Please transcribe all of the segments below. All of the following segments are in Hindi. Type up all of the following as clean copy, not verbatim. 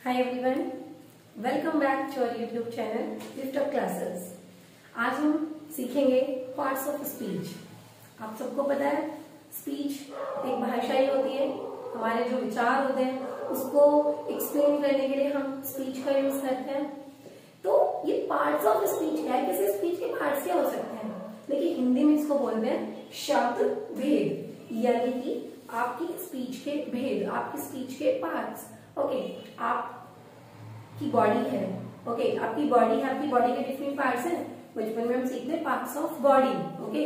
Hi everyone, welcome back to our YouTube channel Lift Up Classes। आज हम सीखेंगे पार्ट्स ऑफ स्पीच। आप सबको पता है स्पीच एक भाषा ही होती है, हमारे जो विचार होते हैं उसको एक्सप्लेन करने के लिए हम स्पीच का यूज करते हैं। तो ये पार्ट्स ऑफ स्पीच क्या है, किसी स्पीच के पार्ट्स क्या हो सकते हैं, लेकिन हिंदी में इसको बोलते हैं शब्द भेद, यानी कि आपकी स्पीच के भेद, आपकी स्पीच के पार्ट्स। ओके, आपकी बॉडी है, ओके, आपकी बॉडी है, आपकी बॉडी के डिफरेंट पार्ट्स हैं। बचपन में हम सीखते हैं पार्ट्स ऑफ बॉडी। ओके,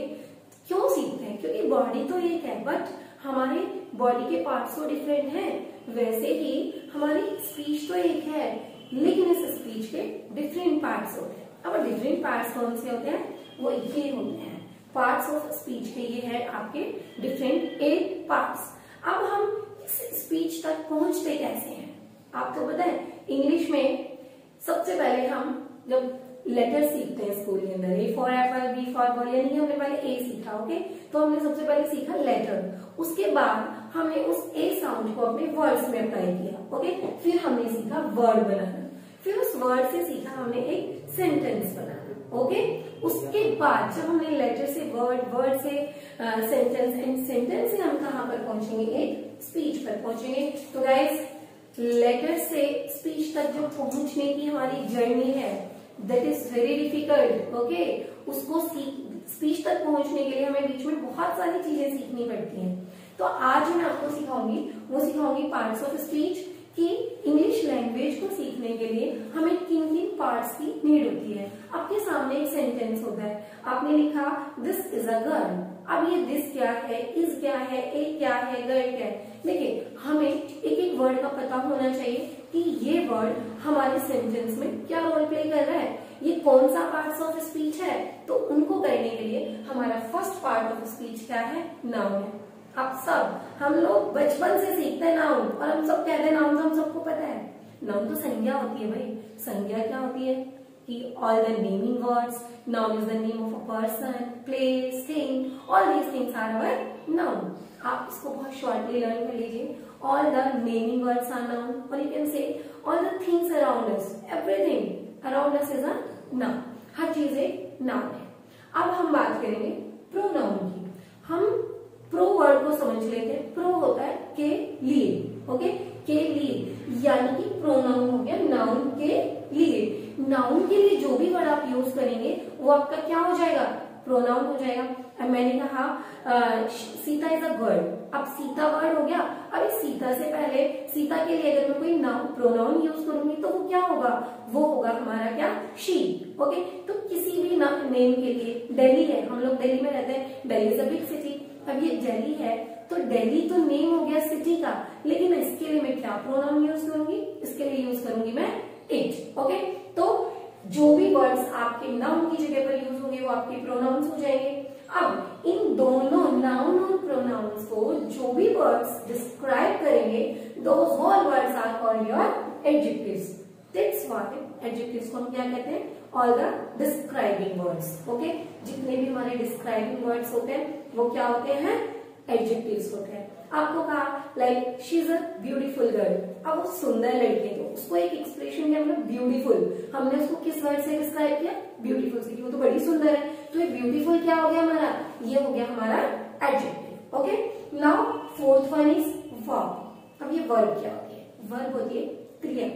क्यों सीखते हैं? क्योंकि बॉडी तो एक है बट हमारे बॉडी के पार्ट्स तो डिफरेंट हैं। वैसे ही हमारी स्पीच तो एक है लेकिन इस स्पीच के डिफरेंट पार्ट्स होते हैं। अब डिफरेंट पार्ट्स कौन से होते हैं? वो ये होते हैं पार्ट्स ऑफ स्पीच के। ये है आपके डिफरेंट 8 पार्ट्स। अब हम इस स्पीच तक पहुंचते कैसे हैं? आपको पता है इंग्लिश में सबसे पहले हम जब लेटर सीखते हैं स्कूल के अंदर, A for apple, B for ball, यानी हमने पहले ए सीखा। ओके, तो हमने सबसे पहले सीखा लेटर। उसके बाद हमने उस ए साउंड को अपने वर्ड्स में अप्लाई किया। ओके, फिर हमने सीखा वर्ड बनाना, फिर उस वर्ड से सीखा हमने एक सेंटेंस बनाना। ओके, उसके बाद जब हमने लेटर से वर्ड, वर्ड से सेंटेंस एंड सेंटेंस से हम कहां पर पहुंचेंगे? एक स्पीच पर पहुंचेंगे। तो गाइस, लेटर से स्पीच तक जो पहुंचने की हमारी जर्नी है that is very difficult. Okay, उसको स्पीच तक पहुंचने के लिए हमें बीच में बहुत सारी चीजें सीखनी पड़ती हैं। तो आज मैं आपको सिखाऊंगी पार्ट्स ऑफ स्पीच कि इंग्लिश लैंग्वेज को सीखने के लिए हमें किन किन पार्ट्स की नीड होती है। आपके सामने एक सेंटेंस होता है, आपने लिखा दिस इज अ गर्ल। अब ये दिस क्या है, इज क्या है, ए क्या है, गर्ल क्या है? देखिए, हमें एक एक वर्ड का पता होना चाहिए कि ये वर्ड हमारे सेंटेंस में क्या रोल प्ले कर रहा है, ये कौन सा पार्ट्स ऑफ स्पीच है। तो उनको करने के लिए हमारा फर्स्ट पार्ट ऑफ स्पीच क्या है? नाउन है। हम लोग बचपन से सीखते हैं नाउन, और हम सब कहते हैं नाउन, तो हम सबको पता है नाउन तो संज्ञा होती है भाई। संज्ञा क्या होती है कि all the naming words, noun is the name of a person, place, thing, all these things are our noun. आप इसको बहुत शॉर्टली लर्न कर लीजिए। All the naming words are noun, और you can say all the things around us, everything around us is a noun. हर चीज एक नाउन है। अब हम बात करेंगे प्रोनाउन की। हम प्रो वर्ड को समझ लेते हैं। प्रो होता है के लिए। ओके, के लिए, यानी कि प्रोनाउन हो गया नाउन के लिए। नाउन के लिए जो भी वर्ड आप यूज करेंगे वो आपका क्या हो जाएगा? प्रोनाउन हो जाएगा। अब मैंने कहा सीता इज अ गर्ल, अब सीता वर्ड हो गया। अब इस सीता से पहले, सीता के लिए अगर मैं कोई नाउन प्रोनाउन यूज करूंगी तो वो क्या होगा? वो होगा हमारा क्या? शी। ओके, तो किसी भी नेम के लिए, दिल्ली है, हम लोग दिल्ली में रहते हैं, Delhi is a big city. अब ये दिल्ली है तो दिल्ली तो नेम हो गया सिटी का, लेकिन इसके लिए मैं क्या प्रोनाउन यूज करूंगी? इसके लिए यूज करूंगी मैं इट। ओके, तो जो भी वर्ड्स आपके नाउन की जगह पर यूज होंगे वो आपके प्रोनाउंस हो जाएंगे। अब इन दोनों नाउन और प्रोनाउंस को जो भी वर्ड्स डिस्क्राइब करेंगे, those all words are called your adjectives. That's what adjectives को हम क्या कहते हैं? All the describing words. Okay, जितने भी हमारे डिस्क्राइबिंग वर्ड्स होते हैं वो क्या होते हैं? एडजेक्टिव्स होते हैं। आपको कहा like she is a beautiful girl, अब वो सुंदर लड़की है, तो उसको एक एक्सप्रेशन दिया हमने ब्यूटीफुल। हमने उसको किस वर्ड से डिस्क्राइब किया? ब्यूटीफुल से, वो तो बड़ी सुंदर है। तो ये ब्यूटीफुल क्या हो गया हमारा? ये हो गया हमारा adjective. Okay, now fourth one is verb. अब ये वर्ब क्या होती है? वर्ब होती है क्रिया।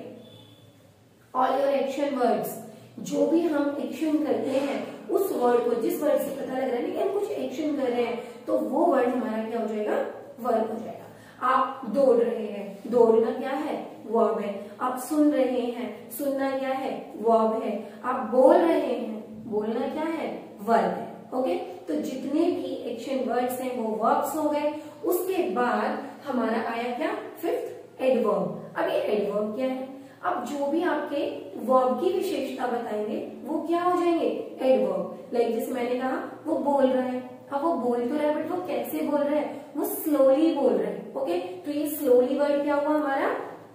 ऑल योर एक्शन वर्ड्स, जो भी हम एक्शन करते हैं उस वर्ड को, जिस वर्ड से पता लग रहा है कि हम कुछ एक्शन कर रहे हैं, तो वो वर्ड हमारा क्या हो जाएगा? वर्ब हो जाएगा। आप दौड़ रहे हैं, दौड़ना क्या है? वर्ब है। आप सुन रहे हैं, सुनना क्या है? वर्ब है। आप बोल रहे हैं, बोलना क्या है? वर्ब है। ओके, तो जितने भी एक्शन वर्ड्स हैं वो वर्ब्स हो गए। उसके बाद हमारा आया क्या? Fifth, adverb. अब ये एडवर्ब क्या है? अब जो भी आपके वर्ब की विशेषता बताएंगे वो क्या हो जाएंगे? एडवर्ब। लाइक जैसे मैंने कहा वो बोल रहा है, अब वो बोल तो रहा है बट वो कैसे बोल रहा है? वो स्लोली बोल रहा है। ओके, तो ये स्लोली वर्ड क्या हुआ हमारा?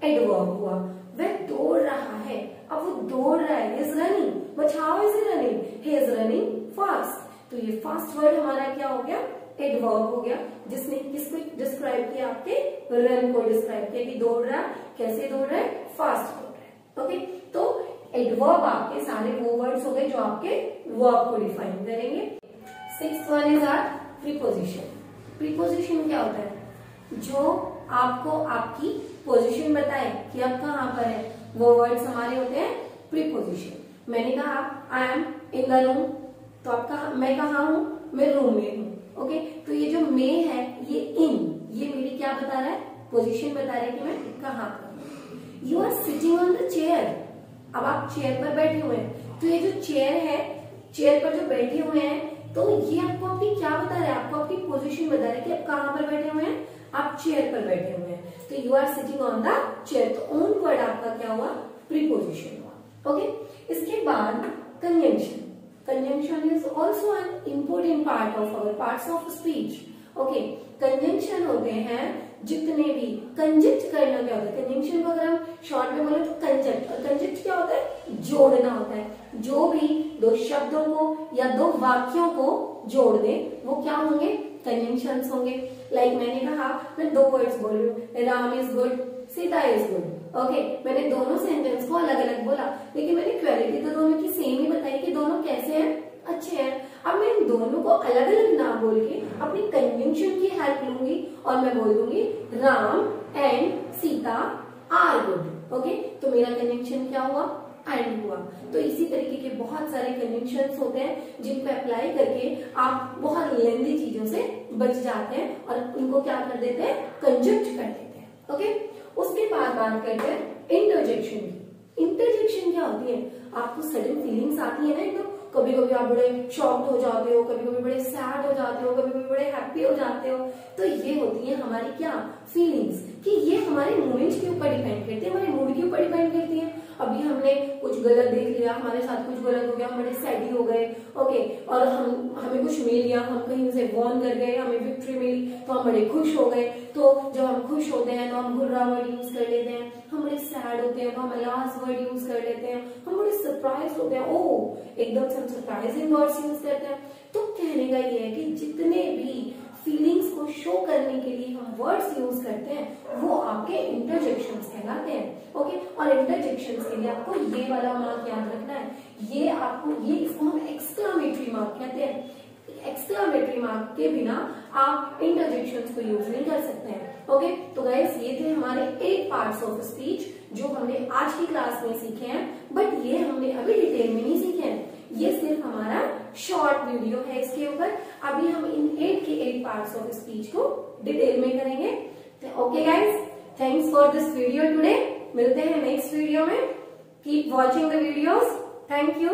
एडवर्ब हुआ। वह दौड़ रहा है, अब वो दौड़ रहा है, is running, but how is he running? He is running fast. तो ये फास्ट वर्ड हमारा क्या हो गया? एडवर्ब हो गया, जिसने किसको डिस्क्राइब किया? आपके रन को डिस्क्राइब किया कि दौड़ रहा, कैसे दौड़ रहा है? फास्ट। ओके, तो एडवर्ब आपके सारे वो वर्ड्स हो गए जो आपके वर्ब को डिफाइन करेंगे। 6th one is our preposition. Preposition क्या होता है? जो आपको आपकी पोजीशन बताए कि आप कहाँ पर है, वो वर्ड्स हमारे होते हैं प्रीपोजिशन। मैंने कहा I am in the room, तो आपका मैं कहाँ हूं? मैं रूम में हूं। ओके, तो ये जो मैं है ये इन, ये मेरी क्या बता रहा है? पोजीशन बता रहा है कि मैं कहाँ पर हूं। You are sitting on the chair, अब आप चेयर पर बैठे हुए हैं, तो ये जो चेयर है, चेयर पर जो बैठे हुए हैं, तो ये आपको आपकी क्या बता रहा है? आपको आपकी पोजीशन बता रहा है कि आप कहाँ पर बैठे हुए हैं, आप चेयर पर बैठे हुए हैं। तो you are sitting on the chair, तो ओन वर्ड आपका क्या हुआ? प्रीपोजिशन हुआ। ओके, इसके बाद conjunction. Conjunction is also an important part of our parts of speech. Okay, conjunction होते हैं जितने भी, कंजक्ट करना क्या होता है? कंजंक्शन को अगर हम शॉर्ट में बोले तो कंजक्ट, और कंजक्ट क्या होता है? जोड़ना होता है। जो भी दो शब्दों को या दो वाक्यों को जोड़ दे वो क्या होंगे? कंजंक्शंस होंगे। लाइक मैंने कहा, मैं दो वर्ड्स बोल रही हूँ, Ram is good, Sita is good. Okay, मैंने दोनों सेंटेंस को अलग अलग बोला, लेकिन मैंने क्वालिटी तो दोनों की सेम ही बताई कि दोनों कैसे हैं? अच्छे हैं। अब मैं इन दोनों को अलग अलग ना बोल के अपनी कंजंक्शन की हेल्प लूंगी और मैं बोल दूंगी Ram and Sita are good. Okay, तो मेरा कंजंक्शन क्या हुआ? एंड हुआ। तो इसी तरीके के बहुत सारे कंजंक्शंस होते हैं जिनको अप्लाई करके आप बहुत लेंथी चीजों से बच जाते हैं और उनको क्या कर देते हैं? कंजक्ट कर देते हैं। ओके, उसके बाद बात करते हैं इंटरजेक्शन की। इंटरजेक्शन क्या होती है? आपको सडन फीलिंग्स आती है ना एकदम, कभी कभी आप बड़े शॉक्ड हो जाते हो, कभी कभी बड़े सैड हो जाते हो, कभी कभी बड़े हैप्पी हो जाते हो, तो ये होती है हमारी क्या? फीलिंग्स, कि ये हमारे मोमेंट्स के ऊपर डिपेंड करती है, हमारे मूड के ऊपर डिपेंड करती है। अभी हमने कुछ गलत देख लिया, हमारे साथ कुछ गलत हो गया, हम बड़े सैडी हो गए। ओके, और हमें कुछ मिल गया, हम कहीं से वॉन कर गए, हमें विक्ट्री मिली, तो हम बड़े खुश हो गए। तो जब हम खुश होते हैं तो हम हुर्रा वर्ड यूज कर लेते हैं, हम बड़े सैड होते हैं तो हम अलास वर्ड यूज कर लेते हैं, हम बड़े सरप्राइज होते हैं, ओह एकदम से हम सरप्राइजिंग वर्ड्स यूज करते हैं। तो कहने का ये है कि जितने भी फीलिंग्स को शो करने के लिए हम वर्ड्स यूज करते हैं वो आपके इंटरजेक्शंस कहलाते हैं। ओके, और इंटरजेक्शंस के लिए आपको ये वाला मार्क याद रखना है, ये आपको, ये इसको हम एक्सक्लामेटरी मार्क कहते हैं। एक्सक्लामेटरी मार्क के बिना आप इंटरजेक्शंस को यूज नहीं कर सकते हैं। ओके, तो गाइस ये थे हमारे 8 पार्ट्स ऑफ स्पीच जो हमने आज की क्लास में सीखे हैं, बट ये हमने अभी डिटेल में नहीं सीखे हैं, ये सिर्फ हमारा शॉर्ट वीडियो है इसके ऊपर। अभी हम इन 8 के 8 पार्ट्स ऑफ स्पीच को डिटेल में करेंगे। तो okay guys, thanks for this video today. मिलते हैं नेक्स्ट वीडियो में। Keep watching the videos. Thank you.